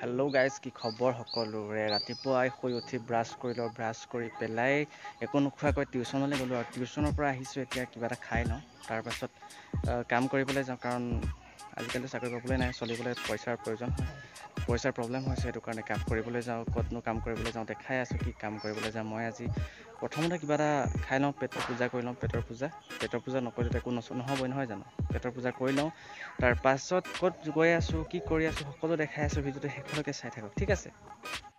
Hello guys की खबर सकलोरे रातिपुवाई শুই উঠি ব্ৰাছ কৰিলো ব্ৰাছ কৰি পেলাই একো নোখোৱাকৈ টিউচনলৈ গ'লো আৰু টিউচনৰ পৰা আহিছো এতিয়া কিবা এটা খাই লওঁ তাৰ পাছত কাম কৰিবলৈ যাওঁ কাৰণ আজিকালি চাকৰি পাবলৈ নাই চলিবলৈ পইচাৰ প্ৰয়োজন হয় পইচাৰ প্ৰব্লেম হৈছে সেইটো কাৰণে কাম কৰিবলৈ যাওঁ কতনো কাম কৰিবলৈ যাওঁ দেখাই আছো কি কাম কৰিবলৈ যাওঁ মই আজি প্ৰথমতে কিবা এটা খাই লওঁ পেটৰ পূজা কৰি লওঁ পেটৰ পূজা নকৰিলে একো নহবই নহয় জানো পেটৰ পূজা কৰি লওঁ তাৰ পাছত কত গৈ আছো কি কৰি আছো সকলো দেখাই আছো ভিডিওটো শেষলৈকে চাই থাকক ঠিক আছে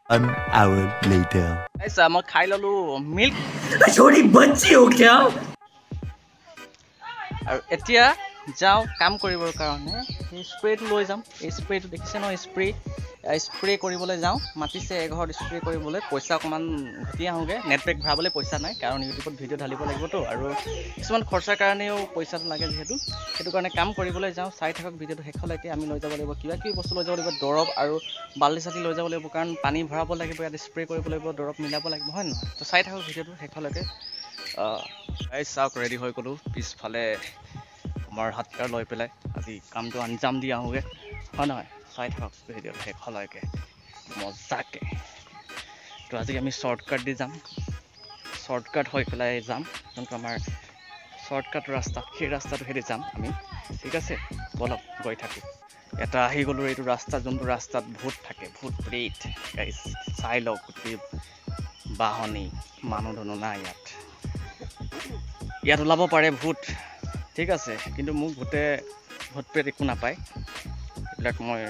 1 hour later ऐसा मैं खाई ललू मिल्क छोटी बच्ची हो क्या और एतिया जाओ काम কৰিবৰ কাৰণে এই স্প্ৰেটো লৈ যাম এই স্প্ৰেটো দেখিছে ন স্প্ৰে কৰিবলৈ যাওঁ মাতিছে এঘৰত স্প্ৰে কৰিবলৈ পইচা অকমান ঘটি আহোগে নেটপেক ভৰাবলৈ পইচা নাই কাৰণ ইউটিউবত ভিডিও ঢালিব লাগিবতো আৰু কিছুমান খৰচাৰ কাৰণেও পইচাটো লাগে যেহেতু সেইটো কাৰণে কাম কৰিবলৈ যাওঁ চাই থাকক ভিডিওটো শেষলৈকে আমি লৈ যাব লাগিব কিবা কি বস্তু লৈ যাব লাগিব দৰব আৰু বাল্টি চাতি লৈ যাব লাগিব কাৰণ পানী ভৰাব লাগিব ইয়াত স্প্ৰে কৰিব লাগিব দৰব মিলাব লাগিব হয় নহয় তো চাই থাকক ভিডিওটো শেষলৈকে এই চাওক ৰেডি হৈ গ'লো পিছফালে আমাৰ হাতকাৰ লৈ পেলাই আজি কামটো আঞ্জাম দি আহোগে হয় নহয় চাই থাকক ভিডিওটো শেষলৈকে মজাকে তো আজি আমি শৰ্টকাট দি যাম শৰ্টকাট হৈ পেলাই যাম যোনটো আমাৰ শৰ্টকাট ৰাস্তা সেই ৰাস্তাটো হেৰি যাম আমি ঠিক আছে বলক গৈ থাকোঁ এটা আহি গ'লো এইটো ৰাস্তা যোনটো ৰাস্তাত ভূত থাকে ভূত প্ৰেত গাইছ চাই লওক গোটেই বাহনী মানুহ ধনু নাই ইয়াত ওলাব পাৰে ভূত ঠিক আছে কিন্তু মোক ভূত প্ৰেত একো নাপায় এইবিলাক মই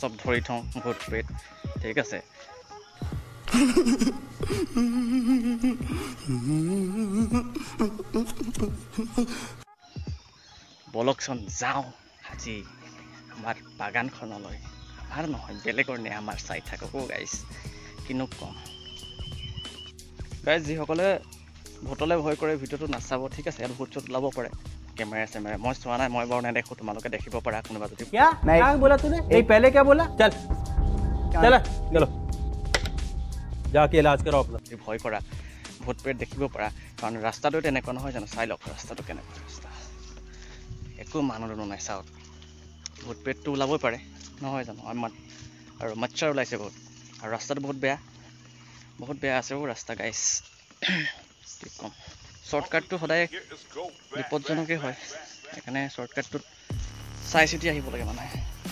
সব ধৰি থওঁ ভূত প্ৰেত ঠিক আছে বলকচোন যাওঁ আজি আমাৰ বাগানখনলৈ আমাৰ নহয় বেলেগৰ নে আমাৰ চাই থাকক গাইছ কিনো কম গাইছ যিসকলে ভূতলৈ ভয় কৰে ভিডিওটো নাচাব ঠিক আছে ইয়াত ভূত চত ওলাব পাৰে कैमरा से मैं चुआ ना मैं बार नेदेखो तुम्हारे देखिब पारा कोनोबा जदि क्या क्या बोला तूने ये पहले क्या बोला चल चल चलो जाके इलाज करो अपना भय करा भूत प्रेत देखिब पारा कारण रास्ताটো তেনেকুৱা নহয় জানো চাই লওক ৰাস্তাটো কেনেকুৱা ৰাস্তা একো মানুহ নাই চাওক ভূত প্ৰেতটো ওলাবই পাৰে নহয় জানো আমাৰ আৰু মচ্ছৰ ওলাইছে বহুত আৰু ৰাস্তাটো বহুত বেয়া আছে ও ৰাস্তা গাইছ কি কম শৰ্টকাটটো সদায় বিপদজনকে হয় এখানে শৰ্টকাটটো চাই চিটি আহিব লাগে মানে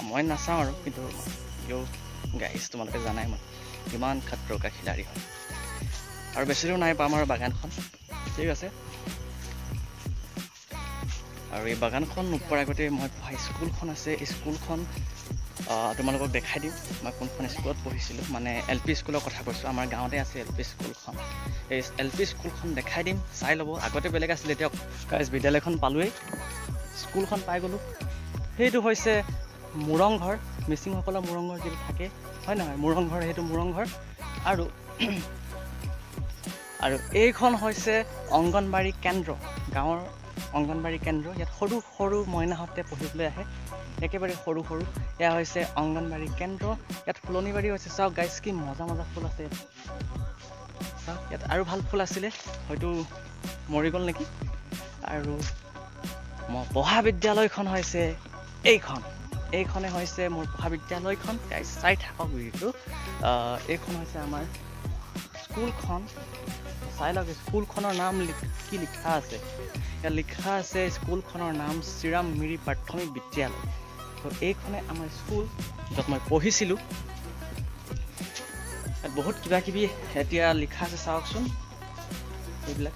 মই নাচাওঁ আৰু কিন্তু কিয় গাইছ তোমালোকে জানাই মই কিমান খাতৰকা খিলাৰি হয় আৰু বেছিও নাই পাম আমাৰ বাগানখন ঠিক আছে আৰু এই বাগানখন নোপোৱাৰ আগতে মই পঢ়া স্কুলখন আছে স্কুলখন তোমালোকক দেখাই দিম মই কোনখন স্কুলত পঢ়িছিলোঁ মানে এল পি স্কুলৰ কথা কৈছোঁ আমাৰ গাঁৱতে আছে এল পি স্কুলখন এই এল পি স্কুলখন দেখাই দিম চাই ল'ব আগতে বেলেগ আছিলে এতিয়া গাইছ বিদ্যালয়খন পালোৱেই স্কুলখন পাই গ'লোঁ সেইটো হৈছে মুৰংঘৰ মিচিংসকলৰ মুৰংঘৰ যিটো থাকে হয় নহয় মুৰংঘৰ সেইটো মুৰংঘৰ আৰু এইখন হৈছে অংগনবাড়ী কেন্দ্ৰ গাঁৱৰ অংগনবাড়ী কেন্দ্ৰ ইয়াত সৰু সৰু মইনাহঁতে পঢ়িবলৈ আহে একেবাৰে সৰু এয়া হৈছে অংগনবাড়ী কেন্দ্ৰ ইয়াত ফুলনি বাৰী হৈছে চাওক গাইছ কি মজা ফুল আছে চাওক ইয়াত আৰু ভাল ফুল আছিলে হয়তো মৰি গ'ল নেকি আৰু মই পঢ়া বিদ্যালয়খন হৈছে এইখনে হৈছে মোৰ পঢ়া বিদ্যালয়খন গাইছ চাই থাকক ভিডিওটো এইখন হৈছে আমাৰ স্কুলখন চাই লওক স্কুলখনৰ নাম কি লিখা আছে ইয়াত লিখা আছে স্কুলখনৰ নাম শ্ৰীৰাম মিৰি প্ৰাথমিক বিদ্যালয় তো এইখনে আমাৰ স্কুল য'ত মই পঢ়িছিলোঁ ইয়াত বহুত কিবা কিবি এতিয়া লিখা আছে চাওকচোন এইবিলাক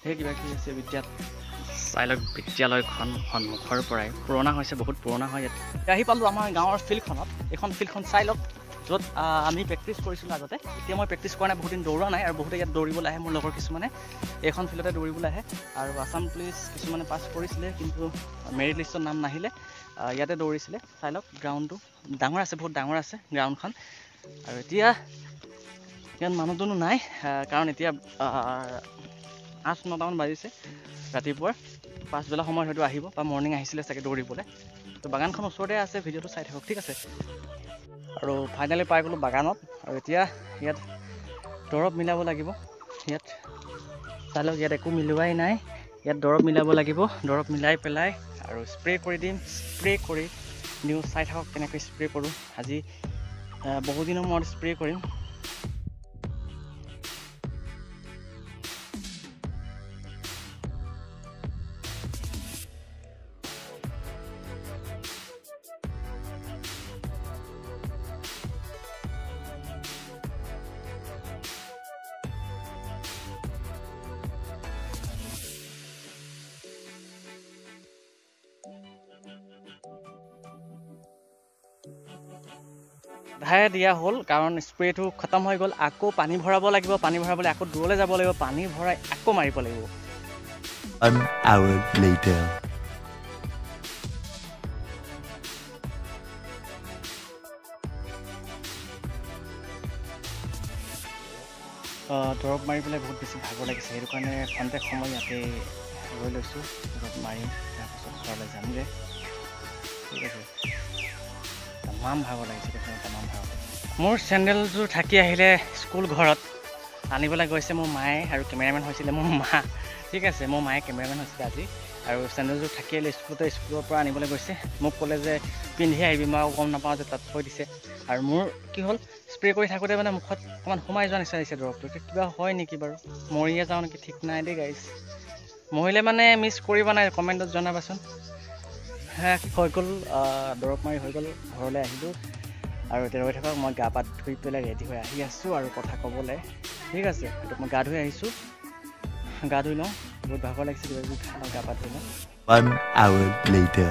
সেই কিবা কিবি আছে চাই লওক বিদ্যালয়খন সন্মুখৰ পৰাই পুৰণা হৈছে বহুত পুৰণা হয় ইয়াত আহি পালোঁ আমাৰ গাঁৱৰ ফিল্ডখনত এইখন ফিল্ডখন চাই লওক য'ত আমি প্ৰেক্টিছ কৰিছিলোঁ আগতে এতিয়া মই প্ৰেক্টিছ কৰা নাই বহুত দিন দৌৰা নাই আৰু বহুতে ইয়াত দৌৰিবলৈ আহে মোৰ লগৰ কিছুমানে এইখন ফিল্ডতে দৌৰিবলৈ আহে আৰু আছাম পুলিচ কিছুমানে পাছ কৰিছিলে কিন্তু মেৰিট লিষ্টত নাম নাহিলে ইয়াতে দৌৰিছিলে চাই লওক গ্ৰাউণ্ডটো ডাঙৰ আছে বহুত ডাঙৰ আছে গ্ৰাউণ্ডখন আৰু এতিয়া ইয়াত মানুহজনো নাই কাৰণ এতিয়া 8-9টামান বাজিছে ৰাতিপুৱাৰ পাছবেলা সময়ত হয়তো আহিব বা মৰ্ণিং আহিছিলে চাগে দৌৰিবলৈ তো বাগানখন ওচৰতে আছে ভিডিওটো চাই থাকক ঠিক আছে আৰু ফাইনেলি পাই গ'লোঁ বাগানত আৰু এতিয়া ইয়াত দৰৱ মিলাব লাগিব ইয়াত চাই লওক ইয়াত একো মিলোৱাই নাই ইয়াত দৰৱ মিলাব লাগিব দৰৱ মিলাই পেলাই আৰু স্প্ৰে কৰি দিম স্প্ৰে কৰি নিউ চাই থাকক কেনেকৈ স্প্ৰে কৰোঁ আজি বহুদিনৰ মূৰত স্প্ৰে কৰিম। ধাৰে দিয়া হ'ল কাৰণ স্প্ৰেটো খতম হৈ গ'ল। আকৌ পানী ভৰাব লাগিব, পানী ভৰাবলৈ আকৌ দূৰলৈ যাব লাগিব, পানী ভৰাই আকৌ মাৰিব লাগিব। 1 hour later. দৰৱ মাৰি পেলাই বহুত বেছি ভাগৰ লাগিছে, সেইটো কাৰণে খন্তেক সময় ইয়াতে ৰৈ লৈছোঁ। দৰৱ মাৰি তাৰপিছত ঘৰলৈ যামগৈ। ঠিক আছে, তামাম ভাগৰ লাগিছে, তামাম ভাগৰ। মোৰ চেণ্ডেলযোৰ থাকি আহিলে স্কুল ঘৰত আনিবলৈ গৈছে মোৰ মায়ে, আৰু কেমেৰামেন হৈছিলে মোৰ মা। ঠিক আছে, মোৰ মায়ে কেমেৰামেন হৈছিলে আজি, আৰু চেণ্ডেলযোৰ থাকি আহিলে স্কুলৰ পৰা আনিবলৈ গৈছে। মোক ক'লে যে পিন্ধি আহিবি, মই গম নাপাওঁ যে তাত থৈ দিছে। আৰু মোৰ কি হ'ল, স্প্ৰে কৰি থাকোঁতে মানে মুখত অকণমান সোমাই যোৱা নিচিনা হৈছে দৰৱটো। কিবা হয় নেকি বাৰু, মৰিয়ে যাওঁ নেকি ঠিক নাই দেই গাইছ। মৰিলে মানে মিছ কৰিবা নাই, কমেণ্টত জনাবাচোন। হৈ গ'ল, দৰৱ মাৰি হৈ গ'ল, ঘৰলৈ আহিলোঁ। আৰু এতিয়া ৰৈ থাকক, মই গা পা ধুই পেলাই ৰেডি হৈ আহি আছোঁ আৰু কথা ক'বলৈ। ঠিক আছে, সেইটো মই গা ধুই আহিছোঁ, গা ধুই লওঁ, বহুত ভাগৰ লাগিছে, গা পা ধুই লওঁ। 1 hour later.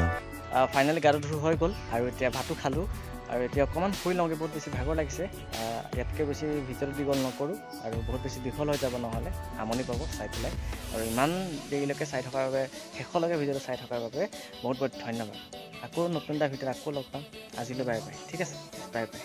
ফাইনেলি গাটো ধুই হৈ গ'ল, আৰু এতিয়া ভাতো খালোঁ, আৰু এতিয়া অকণমান শুই লওঁগৈ, বহুত বেছি ভাগৰ লাগিছে। ইয়াতকৈ বেছি ভিডিঅ'টো দীঘল নকৰোঁ, আৰু বহুত বেছি দীঘল হৈ যাব, নহ'লে আমনি পাব চাই পেলাই। আৰু ইমান দেৰিলৈকে চাই থকাৰ বাবে, শেষলৈকে ভিডিঅ'টো চাই থকাৰ বাবে বহুত বহুত ধন্যবাদ। আকৌ নতুন এটা ভিডিঅ'ত আকৌ লগ পাম। আজিলৈ বাই বাই। ঠিক আছে, বাই বাই।